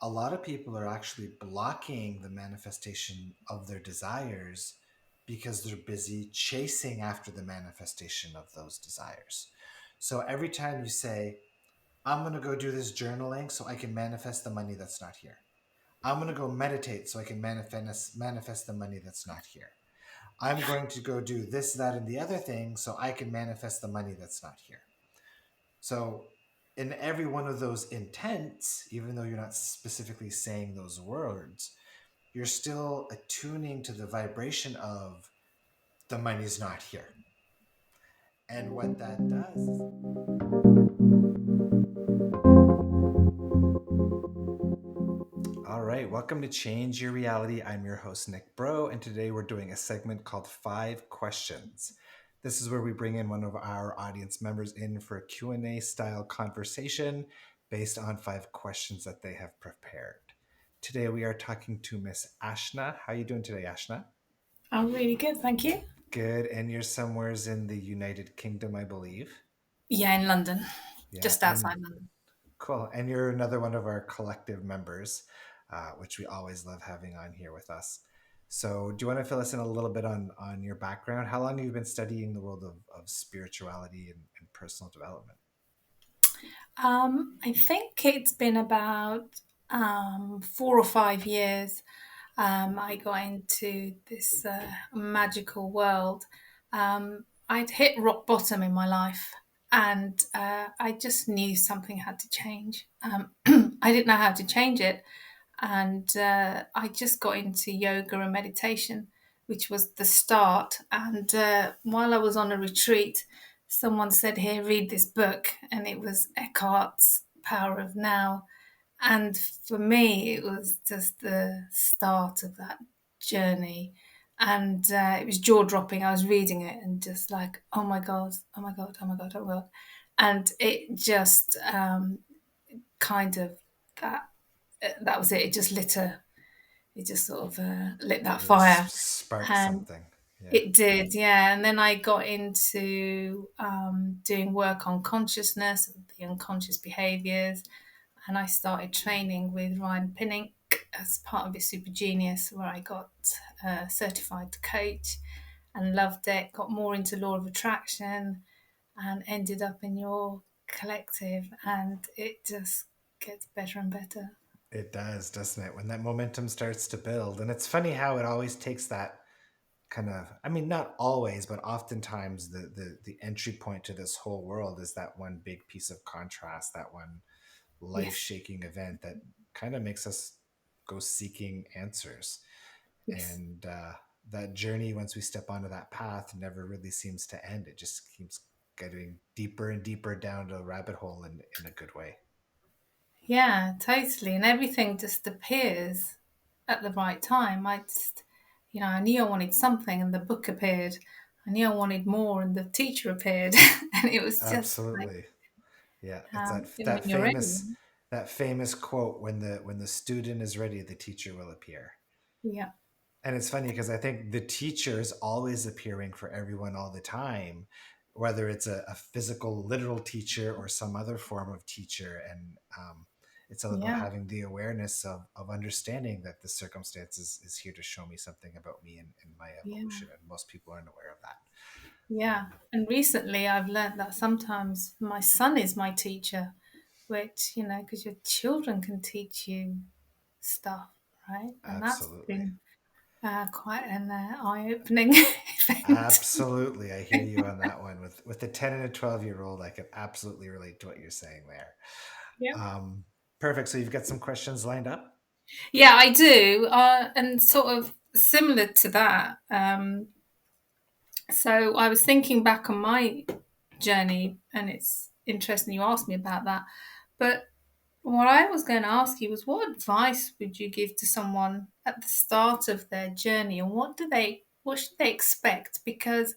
a lot of people are actually blocking the manifestation of their desires because they're busy chasing after the manifestation of those desires. So every time you say, I'm going to go do this journaling so I can manifest the money that's not here. I'm going to go meditate so I can manifest the money that's not here. I'm going to go do this, that, and the other thing so I can manifest the money that's not here. So, in every one of those intents, even though you're not specifically saying those words, you're still attuning to the vibration of the money's not here. And what that does is, all right, welcome to Change Your Reality. I'm your host, Nick Breau, and today we're doing a segment called 5 Questions. This is where we bring in one of our audience members in for a Q&A style conversation based on 5 questions that they have prepared. Today we are talking to Miss Ashna. How are you doing today, Ashna? I'm really good, thank you. Good, and you're somewheres in the United Kingdom, I believe. Yeah, in London, Yeah, just and outside London. cool. And you're another one of our collective members, which we always love having on here with us. So, do you want to fill us in a little bit on your background? How long have you been studying the world of spirituality and personal development? I think it's been about 4 or 5 years. I got into this magical world. I'd hit rock bottom in my life, and I just knew something had to change. I didn't know how to change it, and I just got into yoga and meditation, which was the start. And while I was on a retreat, someone said, "Here, read this book," and it was Eckhart's Power of Now. And for me, it was just the start of that journey. And it was jaw dropping. I was reading it and just like, oh my God, oh my God, oh my God, oh my God. And it just kind of, that that was it. It just it just sort of lit It that really fire, sparked and something. Yeah, it did, yeah. And then I got into doing work on consciousness, the unconscious behaviors, and I started training with Ryan Pinnick as part of his Super Genius, where I got certified to coach and loved it. Got more into law of attraction, and ended up in your collective, and it just gets better and better. it does, doesn't it? When that momentum starts to build. And it's funny how it always takes that kind of, I mean, not always, but oftentimes the entry point to this whole world is that one big piece of contrast, that one life Yes, shaking event that kind of makes us go seeking answers. yes. And that journey, once we step onto that path, never really seems to end. It just keeps getting deeper and deeper down the rabbit hole in a good way. Yeah, totally. And everything just appears at the right time. I knew I wanted something and the book appeared. I knew I wanted more and the teacher appeared. And it was just like, Absolutely. Yeah. It's that when you're ready. that famous quote, when the student is ready, the teacher will appear. Yeah. And it's funny because I think the teacher is always appearing for everyone all the time, whether it's a physical, literal teacher or some other form of teacher. And it's all about Yeah. having the awareness of understanding that the circumstance is here to show me something about me and my Yeah. evolution. And most people aren't aware of that. Yeah. Um, And recently I've learnt that sometimes my son is my teacher, which, because your children can teach you stuff, right? And that's Absolutely. been quite an eye-opening event. Absolutely. I hear you on that one. With a 10 and a 12-year-old, I could absolutely relate to what you're saying there. Yeah. Um, Perfect. So you've got some questions lined up? Yeah, I do. And sort of similar to that. So I was thinking back on my journey, and it's interesting you asked me about that. But what I was going to ask you was, what advice would you give to someone at the start of their journey, and what should they expect? Because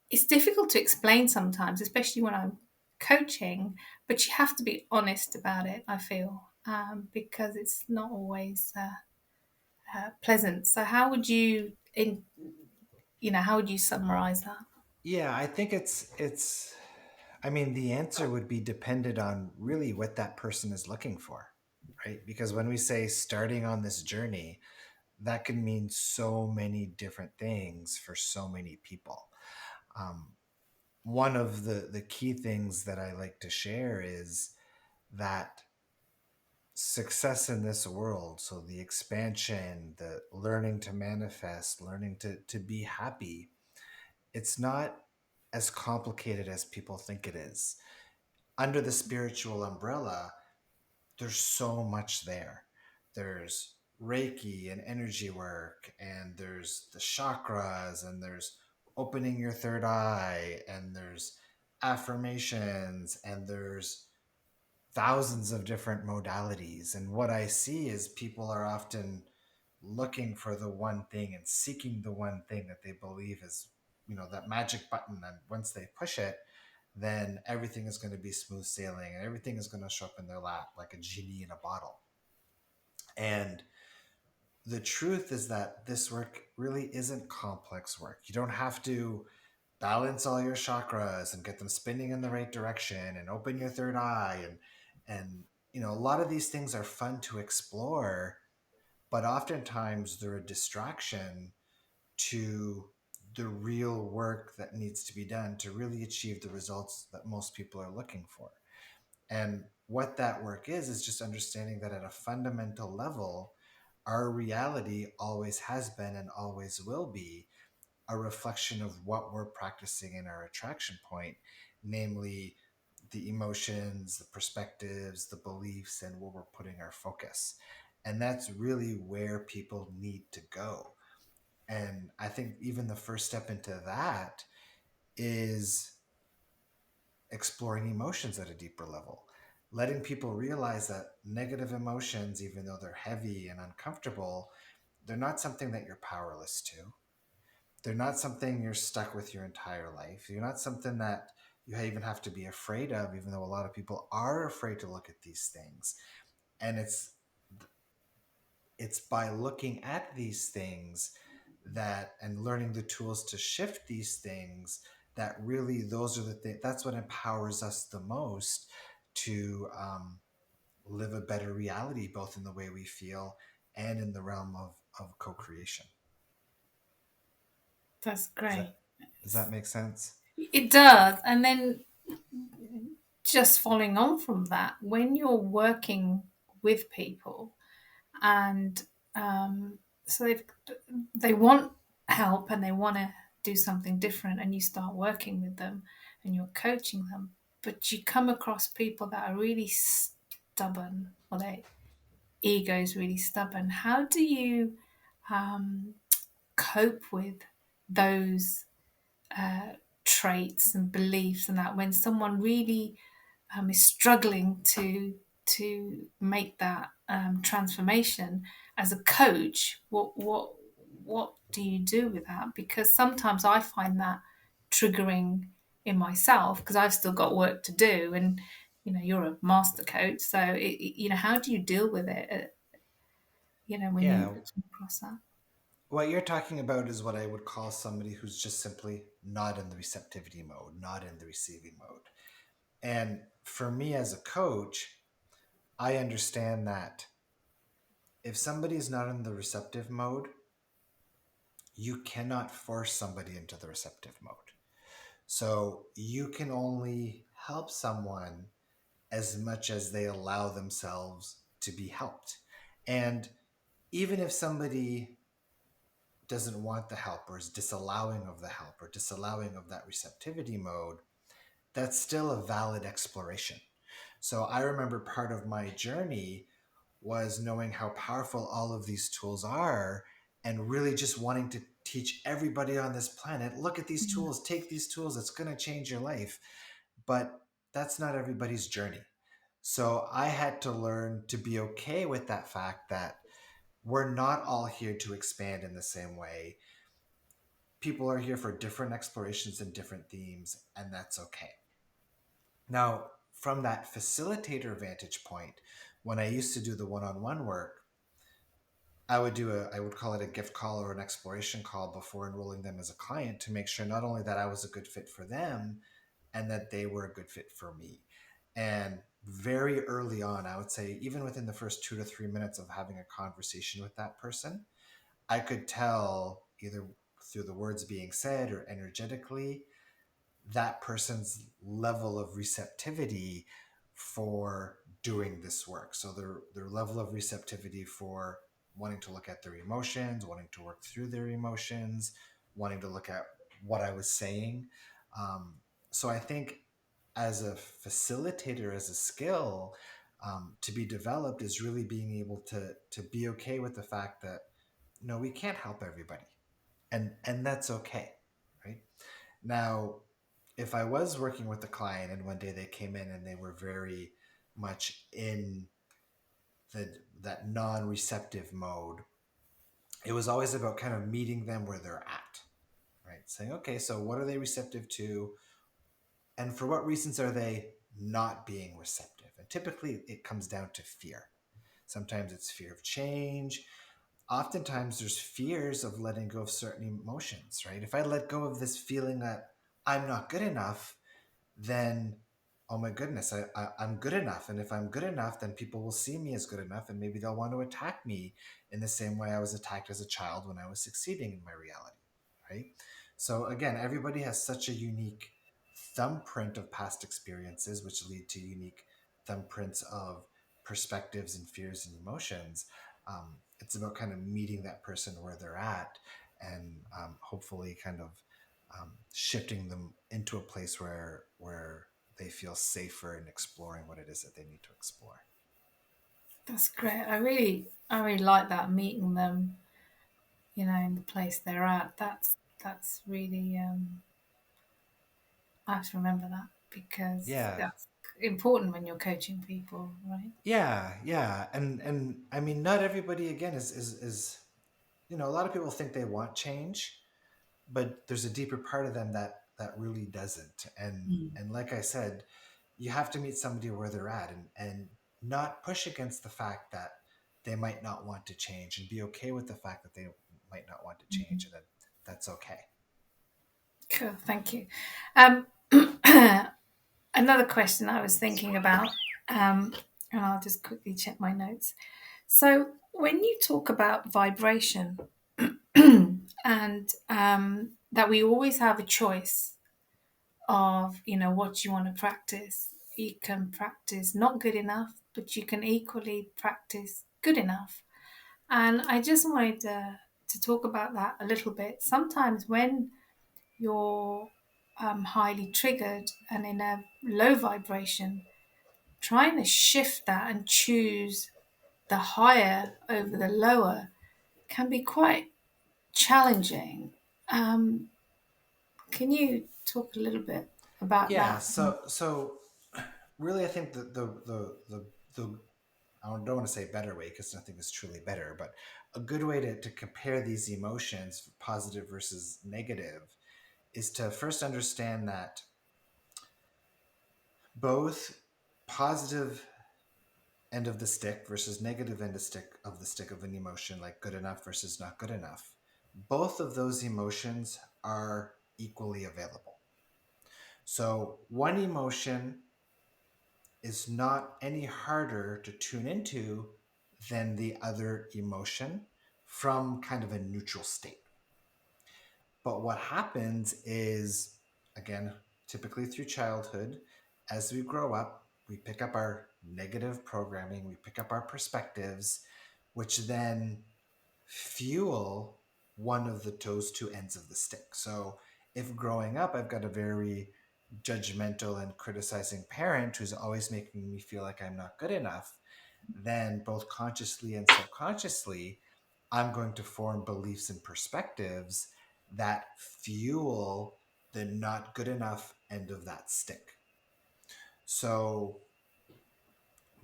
it's difficult to explain sometimes, especially when I'm coaching, but you have to be honest about it, I feel, because it's not always pleasant. So how would you summarize that? Yeah, I think I mean, the answer would be dependent on really what that person is looking for. right? Because when we say starting on this journey, that can mean so many different things for so many people. Um, One of the key things that I like to share is that success in this world, so the expansion, the learning to manifest, learning to be happy, it's not as complicated as people think it is. Under the spiritual umbrella, there's so much there. There's Reiki and energy work, and there's the chakras, and there's opening your third eye, and there's affirmations, and there's thousands of different modalities. And what I see is people are often looking for the one thing and seeking the one thing that they believe is, that magic button. And once they push it, then everything is going to be smooth sailing and everything is going to show up in their lap like a genie in a bottle. And the truth is that this work really isn't complex work. You don't have to balance all your chakras and get them spinning in the right direction and open your third eye, and a lot of these things are fun to explore, but oftentimes they're a distraction to the real work that needs to be done to really achieve the results that most people are looking for. And what that work is just understanding that at a fundamental level, our reality always has been and always will be a reflection of what we're practicing in our attraction point, namely the emotions, the perspectives, the beliefs, and where we're putting our focus. And that's really where people need to go. And I think even the first step into that is exploring emotions at a deeper level, letting people realize that negative emotions, even though they're heavy and uncomfortable, they're not something that you're powerless to. They're not something you're stuck with your entire life. You're not something that you even have to be afraid of, even though a lot of people are afraid to look at these things. And it's by looking at these things that and learning the tools to shift these things that really those are the things that's what empowers us the most to live a better reality, both in the way we feel and in the realm of co-creation. That's Does that great. does that make sense? It does. And then just following on from that, when you're working with people and so they want help and they want to do something different, and you start working with them and you're coaching them, but you come across people that are really stubborn, or their ego is really stubborn. How do you um, cope with those uh, traits and beliefs, and that when someone really is struggling to make that transformation as a coach, what do you do with that? Because sometimes I find that triggering in myself because I've still got work to do, and you're a master coach, so how do you deal with it? When you Yeah. come across that. What you're talking about is what I would call somebody who's just simply not in the receptivity mode, not in the receiving mode. And for me as a coach, I understand that if somebody is not in the receptive mode, you cannot force somebody into the receptive mode. So you can only help someone as much as they allow themselves to be helped. And even if somebody doesn't want the help or is disallowing of the help or disallowing of that receptivity mode, that's still a valid exploration. So I remember part of my journey was knowing how powerful all of these tools are and really just wanting to teach everybody on this planet, look at these Mm. tools, take these tools, it's going to change your life. But that's not everybody's journey. So I had to learn to be okay with that fact that we're not all here to expand in the same way. People are here for different explorations and different themes, and that's okay. Now, from that facilitator vantage point, when I used to do the one-on-one work, I would call it a gift call or an exploration call before enrolling them as a client to make sure not only that I was a good fit for them and that they were a good fit for me. And very early on, I would say, even within the first 2 to 3 minutes of having a conversation with that person, I could tell either through the words being said or energetically that person's level of receptivity for doing this work. So their level of receptivity for wanting to look at their emotions, wanting to work through their emotions, wanting to look at what I was saying. Um, so I think as a facilitator, as a skill to be developed, is really being able to be okay with the fact that no, we can't help everybody, and that's okay, right? Now, if I was working with a client and one day they came in and they were very much in that non-receptive mode, it was always about kind of meeting them where they're at, right? Saying, okay, so what are they receptive to, and for what reasons are they not being receptive? And typically, it comes down to fear. Sometimes it's fear of change. Oftentimes, there's fears of letting go of certain emotions, right? If I let go of this feeling that I'm not good enough, then oh my goodness, I'm good enough. And if I'm good enough, then people will see me as good enough and maybe they'll want to attack me in the same way I was attacked as a child when I was succeeding in my reality, right? So again, everybody has such a unique thumbprint of past experiences, which lead to unique thumbprints of perspectives and fears and emotions. It's about kind of meeting that person where they're at and hopefully kind of shifting them into a place where they feel safer in exploring what it is that they need to explore. That's great. I really like that, meeting them, in the place they're at. That's really I have to remember that because Yeah, that's important when you're coaching people, right? yeah, and I mean, not everybody again is a lot of people think they want change, but there's a deeper part of them that really doesn't. And like I said, you have to meet somebody where they're at and not push against the fact that they might not want to change and be okay with the fact that they might not want to change and that that's okay. Cool, thank you. Um, Another question I was thinking about, um, and I'll just quickly check my notes. So, when you talk about vibration and that we always have a choice of, what you want to practice, you can practice not good enough, but you can equally practice good enough. And I just wanted to talk about that a little bit. Sometimes when you're highly triggered and in a low vibration, trying to shift that and choose the higher over the lower can be quite challenging. Um, can you talk a little bit about Yeah. that? So really, I think that the I don't want to say better way because nothing is truly better, but a good way to compare these emotions, positive versus negative, is to first understand that both positive end of the stick versus negative end of the stick of an emotion, like good enough versus not good enough, both of those emotions are equally available. So one emotion is not any harder to tune into than the other emotion from kind of a neutral state. But what happens is, again, typically through childhood, as we grow up, we pick up our negative programming, we pick up our perspectives, which then fuel one of those two ends of the stick. So if growing up, I've got a very judgmental and criticizing parent who's always making me feel like I'm not good enough, then both consciously and subconsciously, I'm going to form beliefs and perspectives that fuel the not good enough end of that stick. So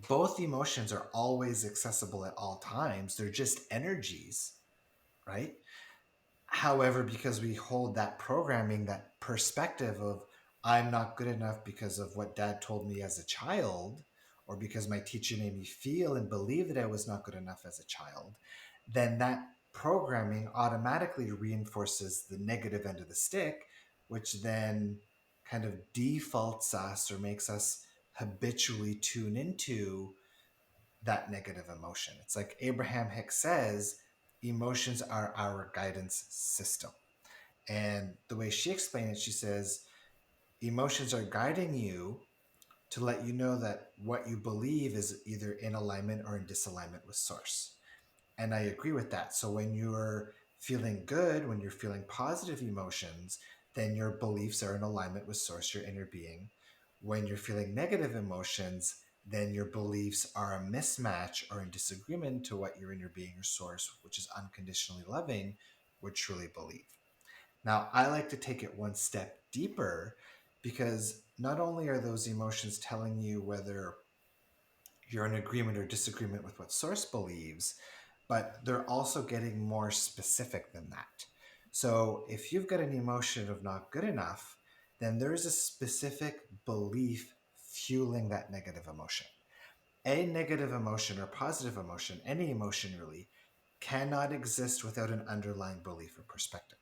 both emotions are always accessible at all times. They're just energies, right? However, because we hold that programming, that perspective of I'm not good enough because of what dad told me as a child, or because my teacher made me feel and believe that I was not good enough as a child, then that programming automatically reinforces the negative end of the stick, which then kind of defaults us or makes us habitually tune into that negative emotion. It's like Abraham Hicks says, emotions are our guidance system. And the way she explained it, she says, emotions are guiding you to let you know that what you believe is either in alignment or in disalignment with source. And I agree with that. So when you're feeling good, when you're feeling positive emotions, then your beliefs are in alignment with source, your inner being. When you're feeling negative emotions, then your beliefs are a mismatch or in disagreement to what your inner being or source, which is unconditionally loving, would truly believe. Now, I like to take it one step deeper because not only are those emotions telling you whether you're in agreement or disagreement with what source believes, but they're also getting more specific than that. So if you've got an emotion of not good enough, then there's a specific belief fueling that negative emotion. A negative emotion or positive emotion, any emotion really, cannot exist without an underlying belief or perspective.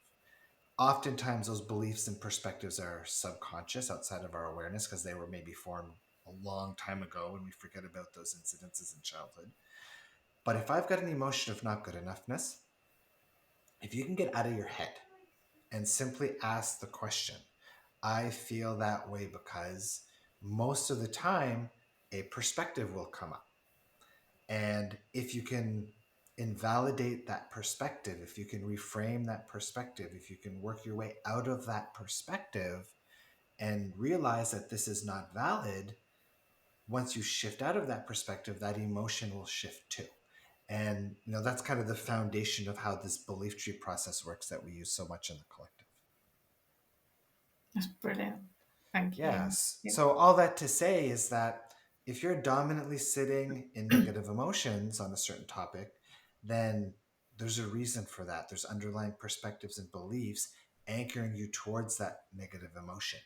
Oftentimes, those beliefs and perspectives are subconscious outside of our awareness because they were maybe formed a long time ago and we forget about those incidences in childhood. But if I've got an emotion of not good enoughness, if you can get out of your head and simply ask the question, I feel that way because, most of the time, a perspective will come up. And if you can invalidate that perspective, if you can reframe that perspective, if you can work your way out of that perspective and realize that this is not valid, once you shift out of that perspective, that emotion will shift too. And that's kind of the foundation of how this belief tree process works that we use so much in the collective. That's brilliant. Thank you. Yes. Yeah. So all that to say is that if you're dominantly sitting in negative emotions on a certain topic, then there's a reason for that. There's underlying perspectives and beliefs anchoring you towards that negative emotion.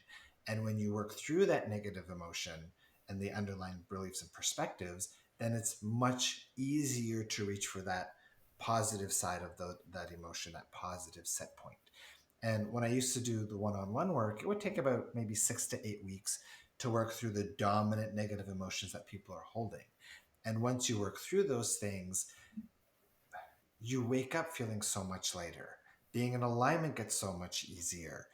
And when you work through that negative emotion and the underlying beliefs and perspectives, then it's much easier to reach for that positive side of that emotion, that positive set point. And when I used to do the one-on-one work, it would take about maybe 6 to 8 weeks to work through the dominant negative emotions that people are holding. And once you work through those things, you wake up feeling so much lighter. Being in alignment gets so much easier.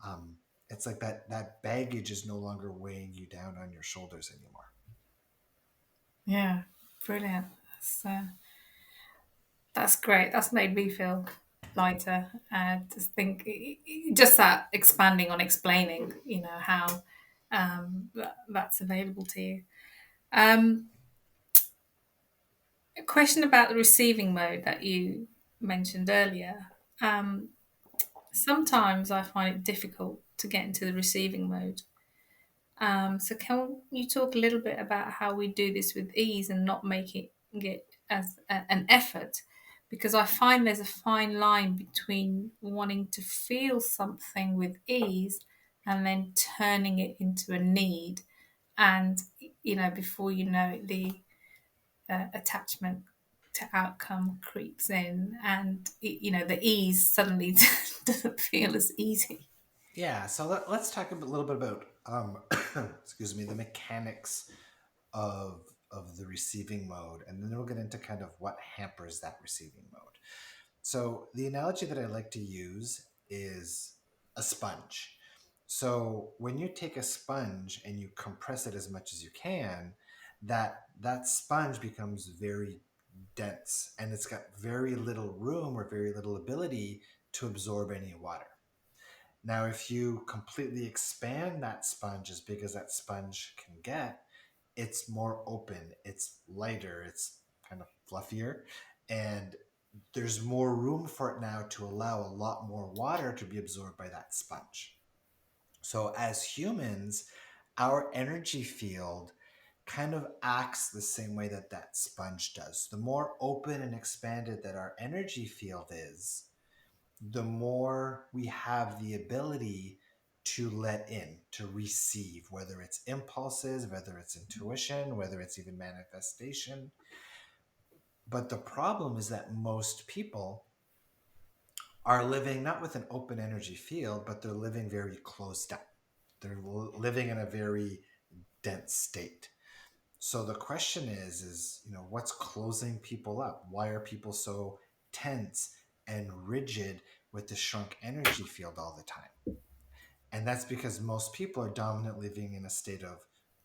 Um, it's like that baggage is no longer weighing you down on your shoulders anymore. Yeah. Brilliant. That's great. That's made me feel lighter. And just think, just that expanding on explaining, how that's available to you. Um, a question about the receiving mode that you mentioned earlier. Um, Sometimes I find it difficult to get into the receiving mode. So can you talk a little bit about how we do this with ease and not make it as an effort? Because I find there's a fine line between wanting to feel something with ease and then turning it into a need. And, before you know it, the attachment to outcome creeps in and, the ease suddenly doesn't feel as easy. Yeah, so let's talk a little bit about excuse me, the mechanics of the receiving mode, and then we'll get into kind of what hampers that receiving mode. So the analogy that I like to use is a sponge. So when you take a sponge and you compress it as much as you can, that sponge becomes very dense and it's got very little room or very little ability to absorb any water. Now, if you completely expand that sponge as big as that sponge can get, it's more open, it's lighter, it's kind of fluffier, and there's more room for it now to allow a lot more water to be absorbed by that sponge. So, as humans, our energy field kind of acts the same way that that sponge does. The more open and expanded that our energy field is, the more we have the ability to let in, to receive, whether it's impulses, whether it's intuition, whether it's even manifestation. But the problem is that most people are living not with an open energy field, but they're living very closed up. They're living in a very dense state. So the question is, what's closing people up? Why are people so tense and rigid with the shrunk energy field all the time? And that's because most people are dominantly living in a state of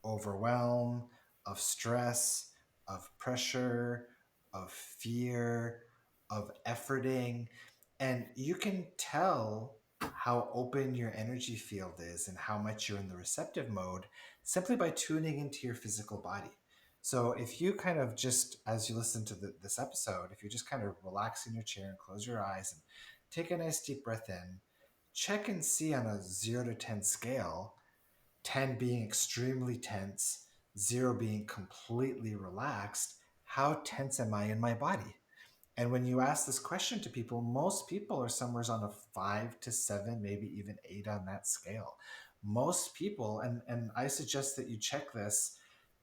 overwhelm, of stress, of pressure, of fear, of efforting. And you can tell how open your energy field is and how much you're in the receptive mode simply by tuning into your physical body. So if you kind of just, as you listen to this episode, if you just kind of relax in your chair and close your eyes and take a nice deep breath in, check and see on a 0 to 10 scale, 10 being extremely tense, 0 being completely relaxed, how tense am I in my body? And when you ask this question to people, most people are somewhere on a 5 to 7, maybe even 8 on that scale. Most people, and I suggest that you check this,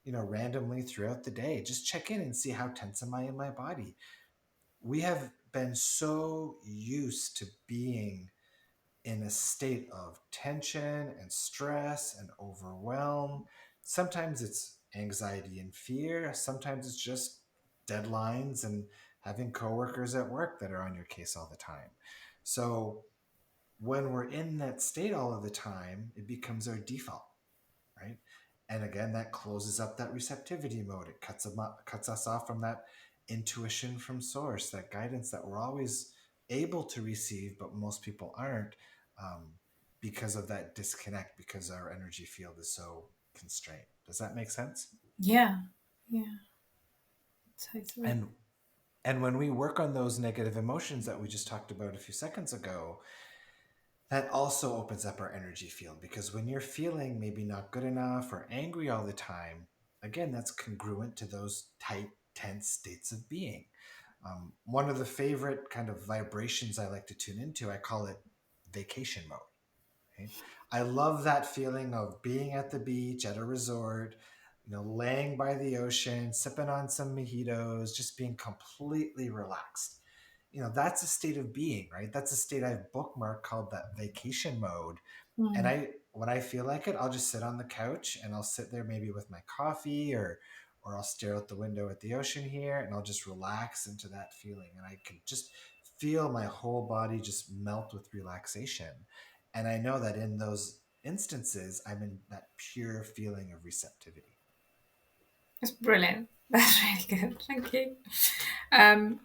randomly throughout the day. Just check in and see how tense am I in my body. We have been so used to being in a state of tension and stress and overwhelm. Sometimes it's anxiety and fear. Sometimes it's just deadlines and having coworkers at work that are on your case all the time. So when we're in that state all of the time, it becomes our default, right? And again, that closes up that receptivity mode. It cuts us off from that intuition from source, that guidance that we're always able to receive, but most people aren't, um, because of that disconnect, because our energy field is so constrained. Does that make sense? Yeah, yeah, totally. And when we work on those negative emotions that we just talked about a few seconds ago, that also opens up our energy field, because when you're feeling maybe not good enough or angry all the time, again, that's congruent to those tight, tense states of being. One of the favorite kind of vibrations I like to tune into, I call it vacation mode. Right? I love that feeling of being at the beach at a resort, laying by the ocean, sipping on some mojitos, just being completely relaxed. That's a state of being, right? That's a state I've bookmarked called that vacation mode. And Mm. when I feel like it, I'll just sit on the couch and I'll sit there maybe with my coffee, or I'll stare out the window at the ocean here and I'll just relax into that feeling. And I can just feel my whole body just melt with relaxation. And I know that in those instances, I'm in that pure feeling of receptivity. That's brilliant. That's really good. Thank you. Um,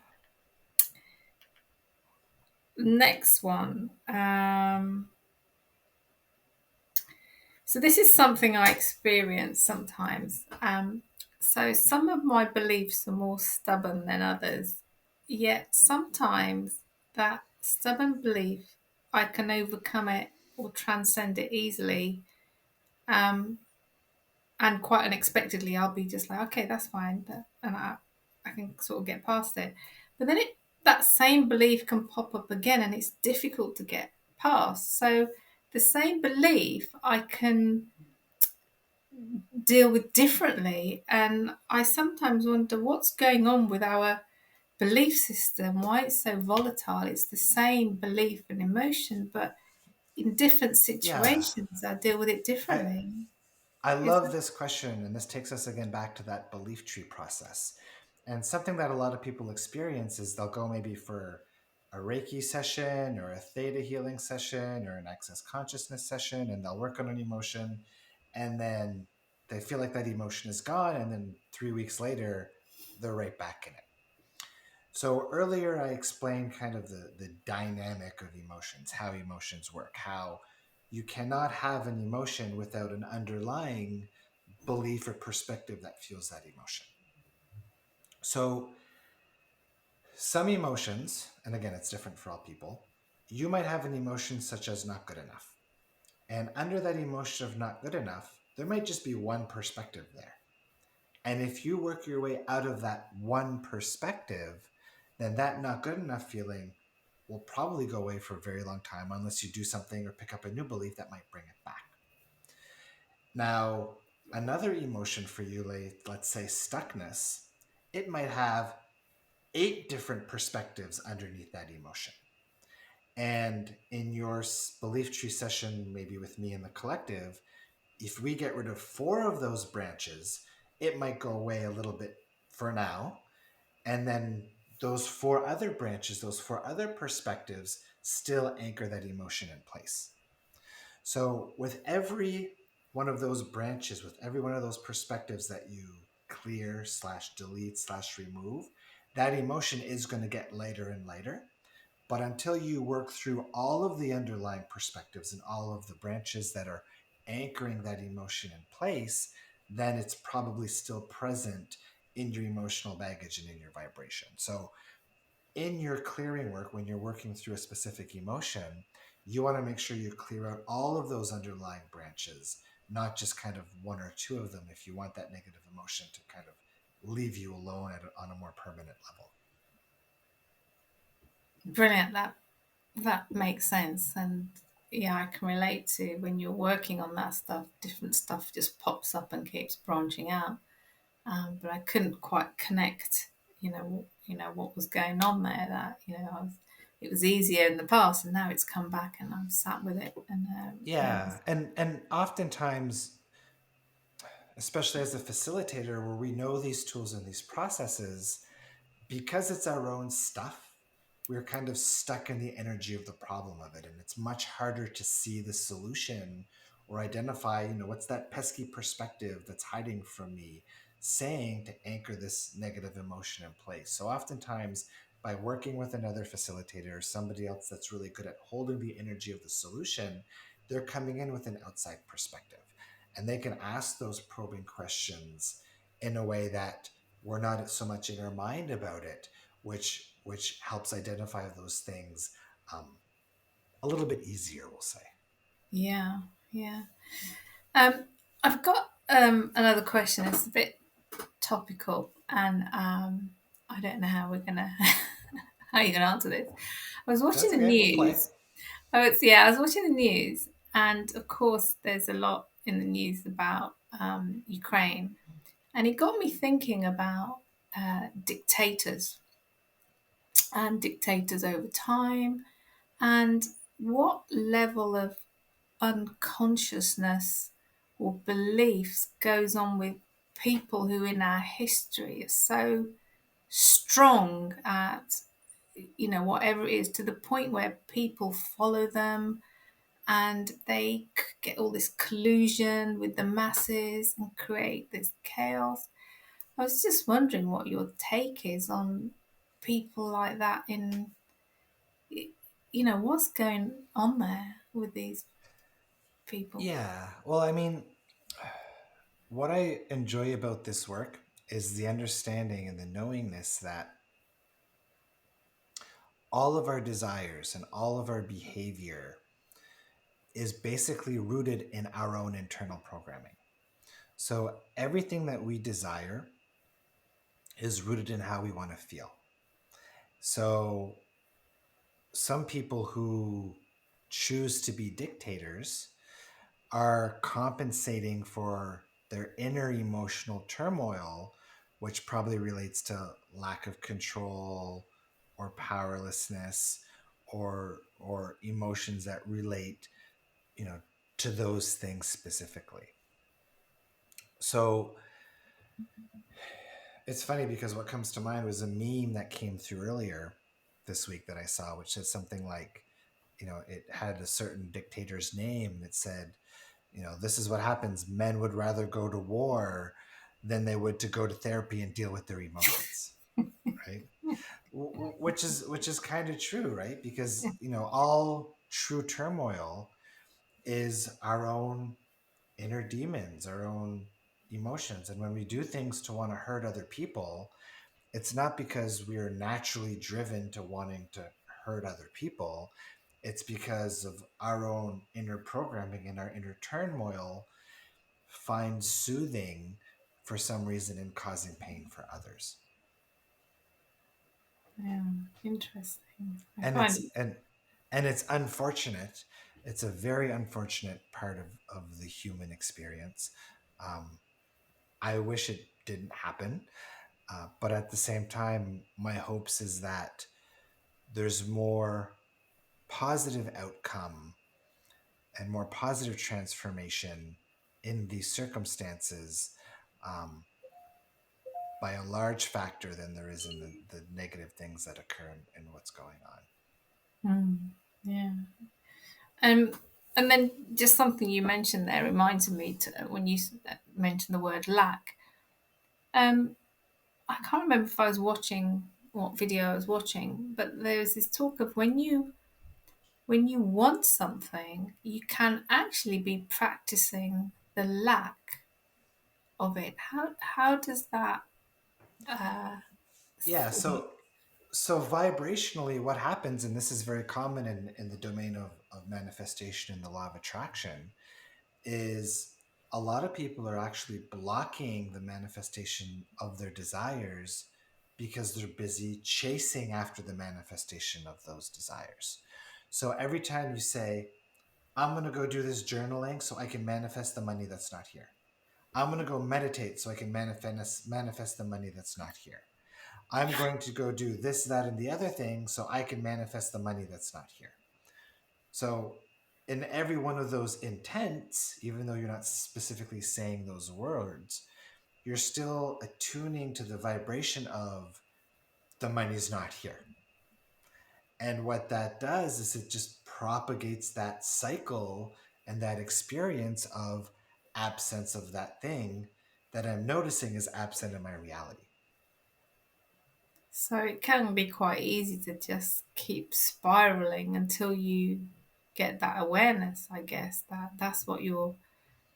Next one. So this is something I experience sometimes. So some of my beliefs are more stubborn than others, yet sometimes that stubborn belief, I can overcome it or transcend it easily. Um, and quite unexpectedly, I'll be just like, okay, that's fine, and I can sort of get past it. But then that same belief can pop up again, and it's difficult to get past. So the same belief I can deal with differently. And I sometimes wonder what's going on with our belief system, why it's so volatile. It's the same belief and emotion, but in different Yeah, situations, I deal with it I, differently. I Is love that, this question, and this takes us again back to that belief tree process. And something that a lot of people experience is they'll go maybe for a Reiki session or a theta healing session or an access consciousness session, and they'll work on an emotion, and then they feel like that emotion is gone, and then 3 weeks later, they're right back in it. So earlier I explained kind of the dynamic of emotions, how emotions work, how you cannot have an emotion without an underlying belief or perspective that fuels that emotion. So some emotions, and again, it's different for all people, you might have an emotion such as not good enough. And under that emotion of not good enough, there might just be one perspective there. And if you work your way out of that one perspective, then that not good enough feeling will probably go away for a very long time unless you do something or pick up a new belief that might bring it back. Now, another emotion for you, like, let's say stuckness, it might have 8 different perspectives underneath that emotion. And in your belief tree session, maybe with me and the collective, if we get rid of 4 of those branches, it might go away a little bit for now. And then those 4 other branches, those 4 other perspectives still anchor that emotion in place. So with every one of those branches, with every one of those perspectives that you clear slash delete slash remove, that emotion is going to get lighter and lighter. But until you work through all of the underlying perspectives and all of the branches that are anchoring that emotion in place, then it's probably still present in your emotional baggage and in your vibration. So in your clearing work, when you're working through a specific emotion, you want to make sure you clear out all of those underlying branches, not just kind of 1 or 2 of them, if you want that negative emotion to kind of leave you alone on a more permanent level. Brilliant. That makes sense. And yeah, I can relate to when you're working on that stuff, different stuff just pops up and keeps branching out. But I couldn't quite connect, what was going on there. That it was easier in the past, and now it's come back, and I'm sat with it and Yeah, realize, and oftentimes, especially as a facilitator, where we know these tools and these processes, because it's our own stuff, we're kind of stuck in the energy of the problem of it. And it's much harder to see the solution or identify, what's that pesky perspective that's hiding from me saying to anchor this negative emotion in place. So oftentimes, by working with another facilitator or somebody else that's really good at holding the energy of the solution, they're coming in with an outside perspective. And they can ask those probing questions in a way that we're not so much in our mind about it, which helps identify those things a little bit easier, we'll say. yeah, yeah. Um, I've got another question. It's a bit topical, and I don't know how we're gonna how you're gonna answer this. I was watching That's the okay. We'll play. news. I was watching the news, and of course, there's a lot in the news about Ukraine, and it got me thinking about dictators and dictators over time, and what level of unconsciousness or beliefs goes on with people who in our history are so strong at whatever it is, to the point where people follow them, and they get all this collusion with the masses and create this chaos. I was just wondering what your take is on people like that, in what's going on there with these people. Yeah. Well, I mean, what I enjoy about this work is the understanding and the knowingness that all of our desires and all of our behavior is basically rooted in our own internal programming. So everything that we desire is rooted in how we want to feel. So some people who choose to be dictators are compensating for their inner emotional turmoil, which probably relates to lack of control or powerlessness or emotions that relate, you know, to those things specifically. So it's funny because what comes to mind was a meme that came through earlier this week that I saw, which said something like, it had a certain dictator's name and it said, this is what happens. Men would rather go to war than they would to go to therapy and deal with their emotions, right? Which is kind of true, right? Because all true turmoil is our own inner demons, our own emotions, and when we do things to want to hurt other people, it's not because we are naturally driven to wanting to hurt other people. It's because of our own inner programming and our inner turmoil finds soothing for some reason in causing pain for others. Yeah, interesting. I And find it's and it's unfortunate. It's a very unfortunate part of the human experience. Um, I wish it didn't happen, but at the same time, my hopes is that there's more positive outcome and more positive transformation in these circumstances, um, by a large factor than there is in the negative things that occur in what's going on. Mm, yeah. Um, and then just something you mentioned there reminded me when you mentioned the word lack. Um, I can't remember if I was watching what video I was watching, but there was this talk of when you want something, you can actually be practicing the lack of it. How does that Yeah, sort of, so vibrationally what happens, and this is very common in the domain of manifestation and the law of attraction, is a lot of people are actually blocking the manifestation of their desires because they're busy chasing after the manifestation of those desires. So every time you say, I'm going to go do this journaling so I can manifest the money that's not here. I'm going to go meditate so I can manifest the money that's not here. I'm going to go do this, that, and the other thing so I can manifest the money that's not here. So, in every one of those intents, even though you're not specifically saying those words, you're still attuning to the vibration of the money's not here. And what that does is it just propagates that cycle and that experience of absence of that thing that I'm noticing is absent in my reality. so it can be quite easy to just keep spiraling until you get that awareness, I guess, that that's what you're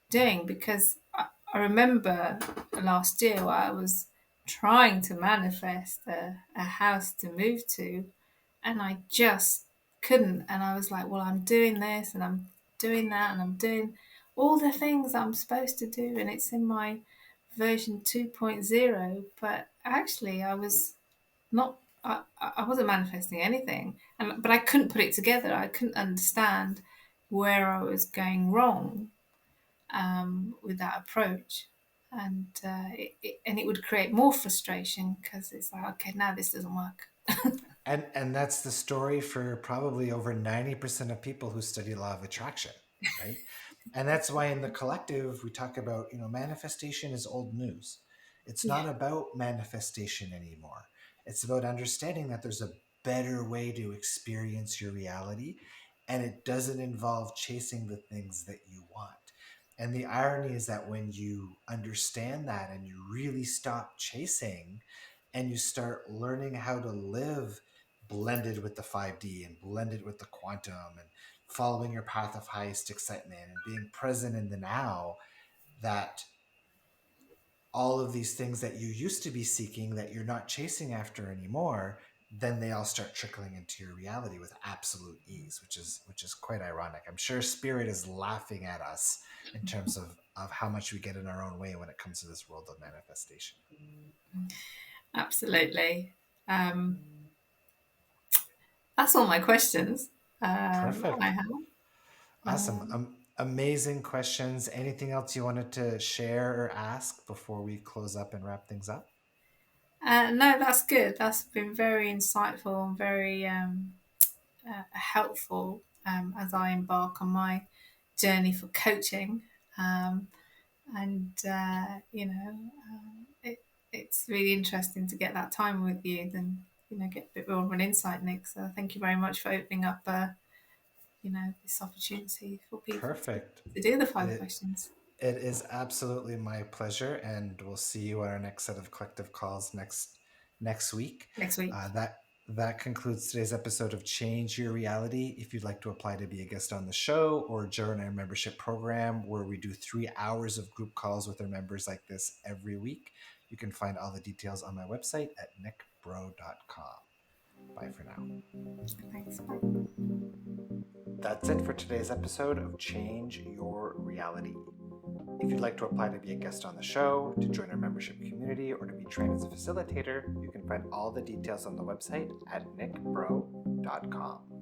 doing. Because I remember last year I was trying to manifest a house to move to, and I just couldn't. And I was like, well, I'm doing this and I'm doing that and I'm doing all the things I'm supposed to do, and it's in my version 2.0. But actually, I was not. I wasn't manifesting anything, but I couldn't put it together. I couldn't understand where I was going wrong with that approach, and it would create more frustration because it's like, okay, now this doesn't work. And that's the story for probably over 90% of people who study law of attraction, right? And that's why in the collective we talk about, manifestation is old news. It's Yeah. not about manifestation anymore. It's about understanding that there's a better way to experience your reality, and it doesn't involve chasing the things that you want. And the irony is that when you understand that and you really stop chasing and you start learning how to live blended with the 5D and blended with the quantum and following your path of highest excitement and being present in the now, that all of these things that you used to be seeking that you're not chasing after anymore, then they all start trickling into your reality with absolute ease, which is quite ironic. I'm sure spirit is laughing at us in terms of how much we get in our own way when it comes to this world of manifestation. Absolutely. Um, that's all my questions I Perfect. have. Awesome. Amazing questions. Anything else you wanted to share or ask before we close up and wrap things up? No, that's good. That's been very insightful and very helpful as I embark on my journey for coaching. Um, and it's really interesting to get that time with you, then get a bit more of an insight, Nick. So thank you very much for opening up this opportunity for people Perfect. to do the five It, questions it is absolutely my pleasure, and we'll see you on our next set of collective calls next week. next week. That concludes today's episode of Change Your Reality. If you'd like to apply to be a guest on the show or join our membership program where we do 3 hours of group calls with our members like this every week, you can find all the details on my website at nickbreau.com. Bye for now. Thanks. Bye. That's it for today's episode of Change Your Reality. If you'd like to apply to be a guest on the show, to join our membership community, or to be trained as a facilitator, you can find all the details on the website at nickbreau.com.